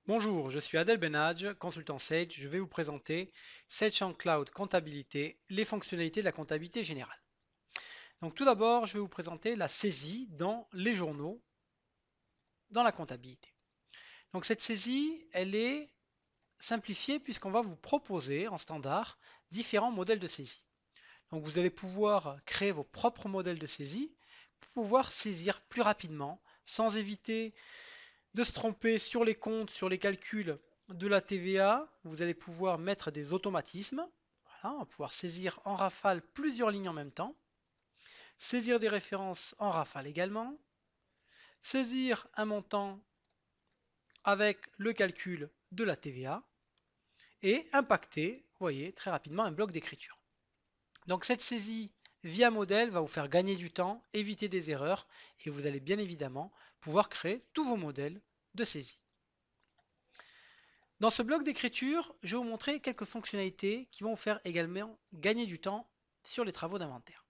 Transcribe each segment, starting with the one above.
Bonjour, je suis Adel Benadj, consultant Sage. Je vais vous présenter Sage on Cloud Comptabilité, les fonctionnalités de la comptabilité générale. Donc tout d'abord, je vais vous présenter la saisie dans les journaux, dans la comptabilité. Donc cette saisie, elle est simplifiée puisqu'on va vous proposer en standard différents modèles de saisie. Donc vous allez pouvoir créer vos propres modèles de saisie pour pouvoir saisir plus rapidement sans éviter de se tromper sur les comptes, sur les calculs de la TVA. Vous allez pouvoir mettre des automatismes. Voilà, on va pouvoir saisir en rafale plusieurs lignes en même temps. Saisir des références en rafale également. Saisir un montant avec le calcul de la TVA. Et impacter, vous voyez, très rapidement un bloc d'écriture. Donc cette saisie via modèle va vous faire gagner du temps, éviter des erreurs et vous allez bien évidemment pouvoir créer tous vos modèles de saisie. Dans ce bloc d'écriture, je vais vous montrer quelques fonctionnalités qui vont vous faire également gagner du temps sur les travaux d'inventaire.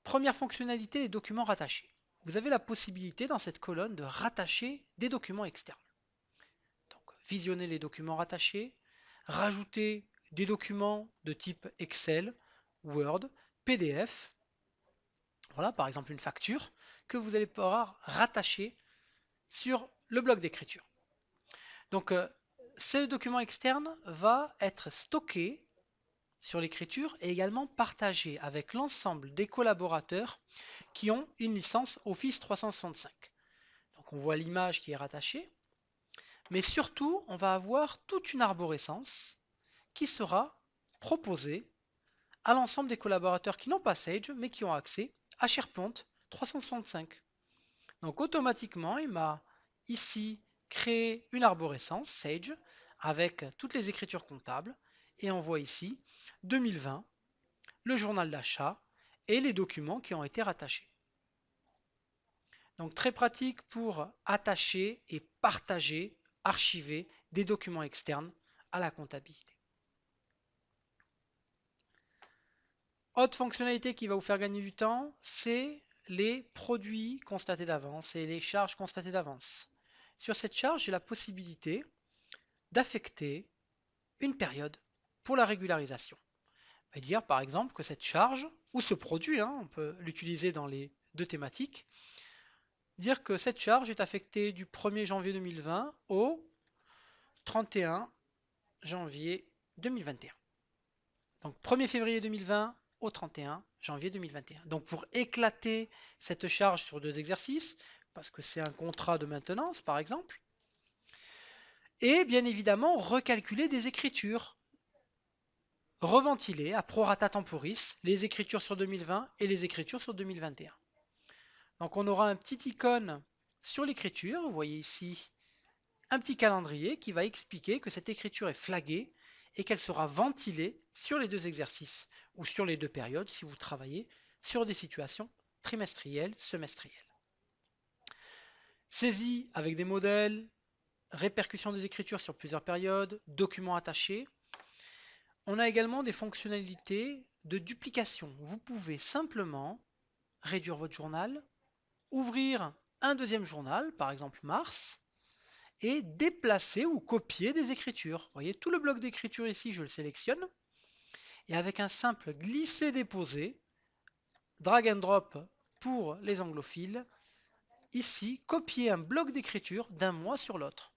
Première fonctionnalité, les documents rattachés. Vous avez la possibilité dans cette colonne de rattacher des documents externes. Donc, visionner les documents rattachés, rajouter des documents de type Excel, Word, PDF. Voilà, par exemple une facture que vous allez pouvoir rattacher sur le bloc d'écriture. Donc, ce document externe va être stocké sur l'écriture et également partagé avec l'ensemble des collaborateurs qui ont une licence Office 365. Donc on voit l'image qui est rattachée, mais surtout on va avoir toute une arborescence qui sera proposée à l'ensemble des collaborateurs qui n'ont pas Sage mais qui ont accès à SharePoint 365. Donc automatiquement il m'a ici créé une arborescence Sage avec toutes les écritures comptables et on voit ici 2020, le journal d'achat et les documents qui ont été rattachés. Donc très pratique pour attacher et partager, archiver des documents externes à la comptabilité. Autre fonctionnalité qui va vous faire gagner du temps, c'est les produits constatés d'avance et les charges constatées d'avance. Sur cette charge, j'ai la possibilité d'affecter une période pour la régularisation. On va dire par exemple que cette charge, ou ce produit, on peut l'utiliser dans les deux thématiques, dire que cette charge est affectée du 1er janvier 2020 au 31 janvier 2021. Donc 1er février 2020 au 31 janvier 2021. Donc pour éclater cette charge sur deux exercices, parce que c'est un contrat de maintenance par exemple, et bien évidemment recalculer des écritures, reventiler à prorata temporis les écritures sur 2020 et les écritures sur 2021. Donc on aura un petit icône sur l'écriture, vous voyez ici un petit calendrier qui va expliquer que cette écriture est flaguée et qu'elle sera ventilée sur les deux exercices ou sur les deux périodes si vous travaillez sur des situations trimestrielles, semestrielles. Saisie avec des modèles, répercussion des écritures sur plusieurs périodes, documents attachés. On a également des fonctionnalités de duplication. Vous pouvez simplement réduire votre journal, ouvrir un deuxième journal, par exemple mars, et déplacer ou copier des écritures. Vous voyez, tout le bloc d'écriture ici, je le sélectionne. Et avec un simple glisser-déposer, drag and drop pour les anglophiles, ici, copier un bloc d'écriture d'un mois sur l'autre.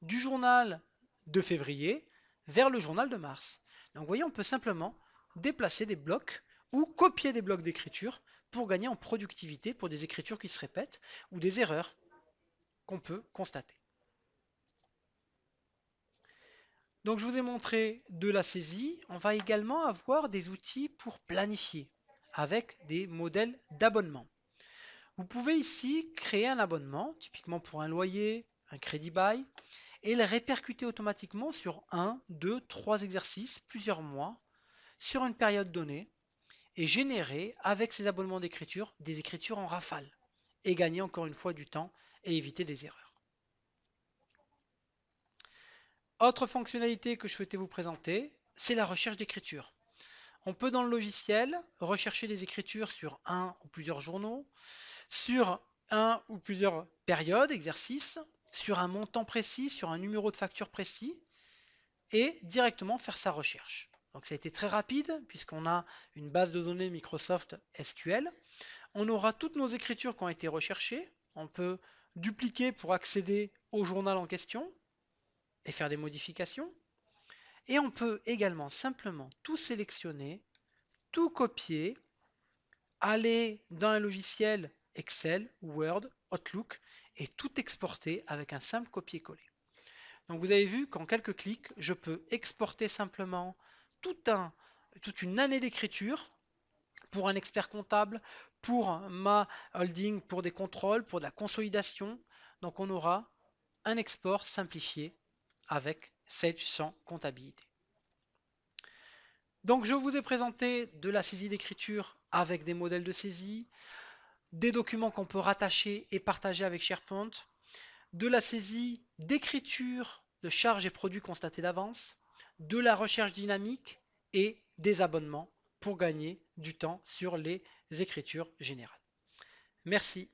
Du journal de février vers le journal de mars. Donc vous voyez, on peut simplement déplacer des blocs ou copier des blocs d'écriture pour gagner en productivité pour des écritures qui se répètent ou des erreurs qu'on peut constater. Donc je vous ai montré de la saisie. On va également avoir des outils pour planifier avec des modèles d'abonnement. Vous pouvez ici créer un abonnement, typiquement pour un loyer, un crédit bail, et le répercuter automatiquement sur un, deux, trois exercices, plusieurs mois, sur une période donnée, et générer avec ces abonnements d'écriture des écritures en rafale, et gagner encore une fois du temps et éviter des erreurs. Autre fonctionnalité que je souhaitais vous présenter, c'est la recherche d'écriture. On peut dans le logiciel rechercher des écritures sur un ou plusieurs journaux, sur un ou plusieurs périodes, exercices, sur un montant précis, sur un numéro de facture précis, et directement faire sa recherche. Donc ça a été très rapide puisqu'on a une base de données Microsoft SQL. On aura toutes nos écritures qui ont été recherchées. On peut dupliquer pour accéder au journal en question et faire des modifications. Et on peut également simplement tout sélectionner, tout copier, aller dans un logiciel Excel, Word, Outlook et tout exporter avec un simple copier-coller. Donc vous avez vu qu'en quelques clics, je peux exporter simplement toute une année d'écriture pour un expert comptable, pour ma holding, pour des contrôles, pour de la consolidation. Donc on aura un export simplifié avec Sage sans comptabilité. Donc je vous ai présenté de la saisie d'écriture avec des modèles de saisie, des documents qu'on peut rattacher et partager avec SharePoint, de la saisie d'écriture de charges et produits constatés d'avance, de la recherche dynamique et des abonnements pour gagner du temps sur les écritures générales. Merci.